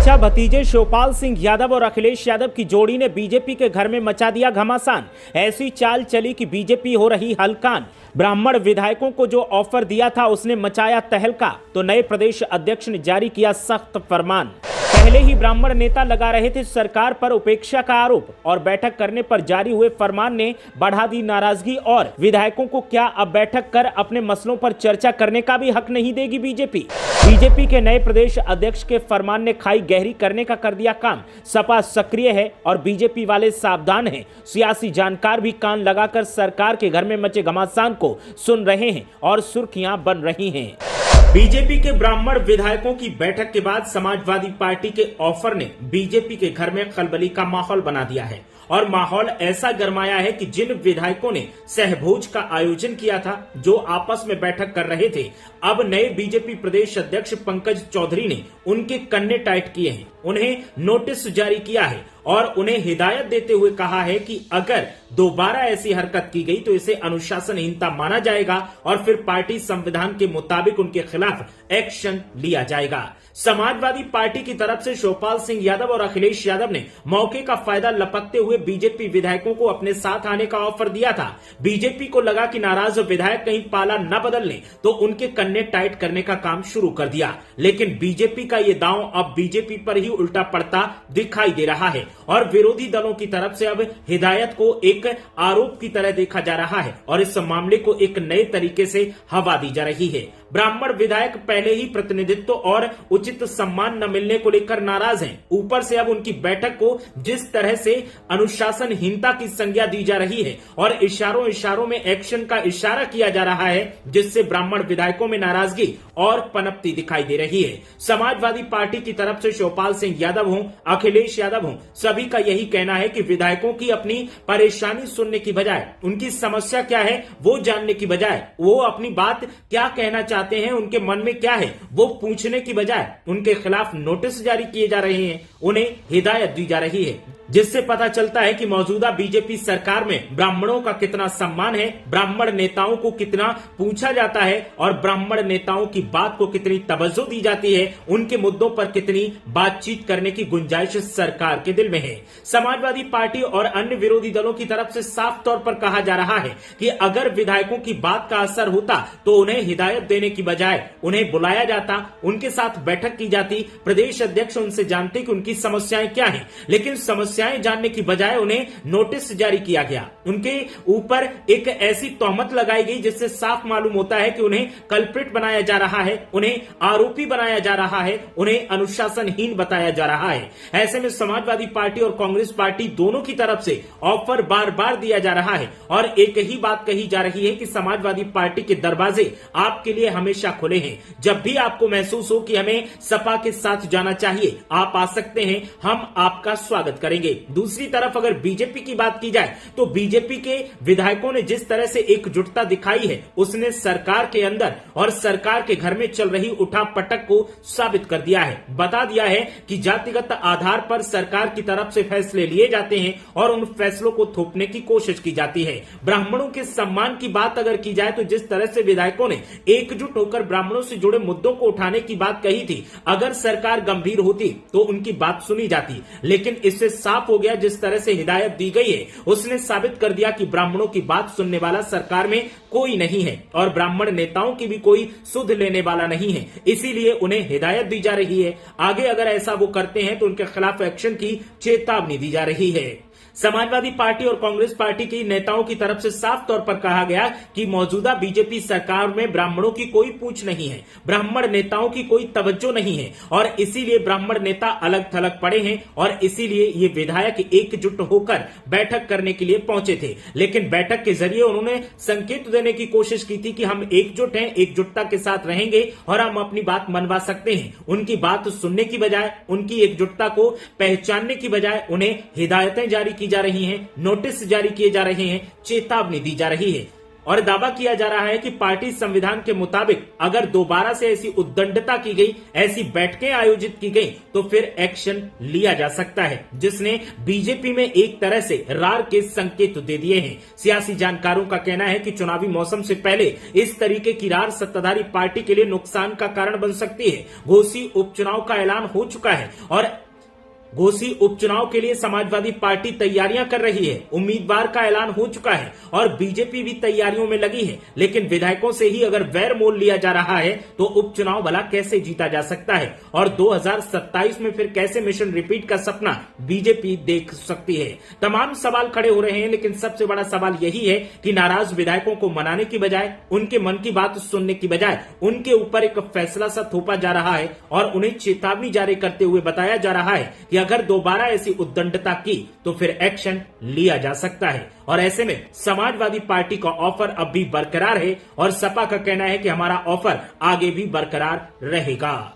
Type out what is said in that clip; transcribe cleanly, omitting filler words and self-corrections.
चाचा भतीजे शिवपाल सिंह यादव और अखिलेश यादव की जोड़ी ने बीजेपी के घर में मचा दिया घमासान। ऐसी चाल चली कि बीजेपी हो रही हलकान। ब्राह्मण विधायकों को जो ऑफर दिया था उसने मचाया तहलका, तो नए प्रदेश अध्यक्ष ने जारी किया सख्त फरमान। पहले ही ब्राह्मण नेता लगा रहे थे सरकार पर उपेक्षा का आरोप, और बैठक करने पर जारी हुए फरमान ने बढ़ा दी नाराजगी। और विधायकों को क्या अब बैठक कर अपने मसलों पर चर्चा करने का भी हक नहीं देगी बीजेपी? बीजेपी के नए प्रदेश अध्यक्ष के फरमान ने खाई गहरी करने का कर दिया काम। सपा सक्रिय है और बीजेपी वाले सावधान हैं। सियासी जानकार भी कान लगाकर सरकार के घर में मचे घमासान को सुन रहे हैं और सुर्खियां बन रही हैं। बीजेपी के ब्राह्मण विधायकों की बैठक के बाद समाजवादी पार्टी के ऑफर ने बीजेपी के घर में खलबली का माहौल बना दिया है, और माहौल ऐसा गरमाया है कि जिन विधायकों ने सहभोज का आयोजन किया था, जो आपस में बैठक कर रहे थे, अब नए बीजेपी प्रदेश अध्यक्ष पंकज चौधरी ने उनके कन्ने टाइट किए हैं। उन्हें नोटिस जारी किया है और उन्हें हिदायत देते हुए कहा है कि अगर दोबारा ऐसी हरकत की गई तो इसे अनुशासनहीनता माना जाएगा और फिर पार्टी संविधान के मुताबिक उनके खिलाफ एक्शन लिया जाएगा। समाजवादी पार्टी की तरफ से शिवपाल सिंह यादव और अखिलेश यादव ने मौके का फायदा लपकते हुए बीजेपी विधायकों को अपने साथ आने का ऑफर दिया था। बीजेपी को लगा कि नाराज विधायक कहीं पाला न बदल लें, तो उनके कन्ने टाइट करने का काम शुरू कर दिया। लेकिन बीजेपी का ये दांव अब बीजेपी पर ही उल्टा पड़ता दिखाई दे रहा है, और विरोधी दलों की तरफ से अब हिदायत को एक आरोप की तरह देखा जा रहा है और इस मामले को एक नए तरीके से हवा दी जा रही है। ब्राह्मण विधायक पहले ही प्रतिनिधित्व और उचित सम्मान न मिलने को लेकर नाराज हैं। ऊपर से अब उनकी बैठक को जिस तरह से अनुशासनहीनता की संज्ञा दी जा रही है और इशारों इशारों में एक्शन का इशारा किया जा रहा है, जिससे ब्राह्मण विधायकों में नाराजगी और पनपती दिखाई दे रही है। समाजवादी पार्टी की तरफ से शिवपाल सिंह यादव हों, अखिलेश यादव हों, सभी का यही कहना है कि विधायकों की अपनी परेशानी सुनने की बजाय, उनकी समस्या क्या है वो जानने की बजाय, वो अपनी बात क्या कहना चाहते हैं, उनके मन में क्या है वो पूछने की बजाय उनके खिलाफ नोटिस जारी किए जा रहे हैं, उन्हें हिदायत दी जा रही है, जिससे पता चलता है कि मौजूदा बीजेपी सरकार में ब्राह्मणों का कितना सम्मान है, ब्राह्मण नेताओं को कितना पूछा जाता है और ब्राह्मण नेताओं की बात को कितनी तवज्जो दी जाती है, उनके मुद्दों पर कितनी बातचीत करने की गुंजाइश सरकार के दिल में है। समाजवादी पार्टी और अन्य विरोधी दलों की तरफ से साफ तौर पर कहा जा रहा है कि अगर विधायकों की बात का असर होता तो उन्हें हिदायत देने की बजाय उन्हें बुलाया जाता, उनके साथ बैठक की जाती, प्रदेश अध्यक्ष उनसे जानते कि उनकी समस्याएं क्या हैं, लेकिन समस्याएं जानने की बजाय उन्हें नोटिस जारी किया गया। उनके ऊपर एक ऐसी तोहमत लगाई गई जिससे साफ मालूम होता है कि उन्हें कल्प्रिट बनाया जा रहा है, उन्हें आरोपी बनाया जा रहा है, उन्हें अनुशासनहीन बताया जा रहा है। ऐसे में समाजवादी पार्टी और कांग्रेस पार्टी दोनों की तरफ से ऑफर बार बार दिया जा रहा है और एक ही बात कही जा रही है कि समाजवादी पार्टी के दरवाजे आपके लिए हमेशा खुले हैं। जब भी आपको महसूस हो कि हमें सपा के साथ जाना चाहिए, आप आ सकते हैं, हम आपका स्वागत करेंगे। दूसरी तरफ अगर बीजेपी की बात की जाए तो बीजेपी के विधायकों ने जिस तरह से एकजुटता दिखाई है, उसने सरकार के अंदर और सरकार के घर में चल रही उठापटक को साबित कर दिया है। बता दिया है कि जातिगत आधार पर सरकार की तरफ से फैसले लिए जाते हैं और उन फैसलों को थोपने की कोशिश की जाती है। ब्राह्मणों के सम्मान की बात अगर की जाए तो जिस तरह से विधायकों ने एकजुट होकर ब्राह्मणों से जुड़े मुद्दों को उठाने की बात कही थी, अगर सरकार गंभीर होती तो उनकी बात सुनी जाती, लेकिन इससे साफ हो गया जिस तरह से हिदायत दी गई है उसने साबित कर दिया कि ब्राह्मणों की बात सुनने वाला सरकार में कोई नहीं है और ब्राह्मण नेताओं की भी कोई सुध लेने वाला नहीं है। इसीलिए उन्हें हिदायत दी जा रही है। आगे अगर ऐसा वो करते हैं तो उनके खिलाफ एक्शन की चेतावनी दी जा रही है। समाजवादी पार्टी और कांग्रेस पार्टी के नेताओं की तरफ से साफ तौर पर कहा गया कि मौजूदा बीजेपी सरकार में ब्राह्मणों की कोई पूछ नहीं है, ब्राह्मण नेताओं की कोई तवज्जो नहीं है और इसीलिए ब्राह्मण नेता अलग थलग पड़े हैं और इसीलिए ये विधायक एकजुट होकर बैठक करने के लिए पहुंचे थे। लेकिन बैठक के जरिए उन्होंने संकेत देने की कोशिश की थी कि हम एकजुट हैं, एकजुटता के साथ रहेंगे और हम अपनी बात मनवा सकते हैं। उनकी बात सुनने की बजाय, उनकी एकजुटता को पहचानने की बजाय उन्हें हिदायतें जारी की जा रही हैं, नोटिस जारी किए जा रहे हैं, चेतावनी दी जा रही है। और दावा किया जा रहा है कि पार्टी संविधान के मुताबिक अगर दोबारा से ऐसी उद्दंडता की गई, ऐसी बैठकें आयोजित की गई तो फिर एक्शन लिया जा सकता है, जिसने बीजेपी में एक तरह से रार के संकेत दे दिए हैं। सियासी जानकारों का कहना है कि चुनावी मौसम से पहले इस तरीके की रार सत्ताधारी पार्टी के लिए नुकसान का कारण बन सकती है। घोसी उपचुनाव का ऐलान हो चुका है और घोसी उपचुनाव के लिए समाजवादी पार्टी तैयारियां कर रही है। उम्मीदवार का ऐलान हो चुका है और बीजेपी भी तैयारियों में लगी है, लेकिन विधायकों से ही अगर वैर मोल लिया जा रहा है तो उपचुनाव भला कैसे जीता जा सकता है और 2027 में फिर कैसे मिशन रिपीट का सपना बीजेपी देख सकती है। तमाम सवाल खड़े हो रहे हैं, लेकिन सबसे बड़ा सवाल यही है कि नाराज विधायकों को मनाने की बजाय, उनके मन की बात सुनने की बजाय उनके ऊपर एक फैसला सा थोपा जा रहा है और उन्हें चेतावनी जारी करते हुए बताया जा रहा है कि अगर दोबारा ऐसी उद्दंडता की तो फिर एक्शन लिया जा सकता है। और ऐसे में समाजवादी पार्टी का ऑफर अब भी बरकरार है और सपा का कहना है कि हमारा ऑफर आगे भी बरकरार रहेगा।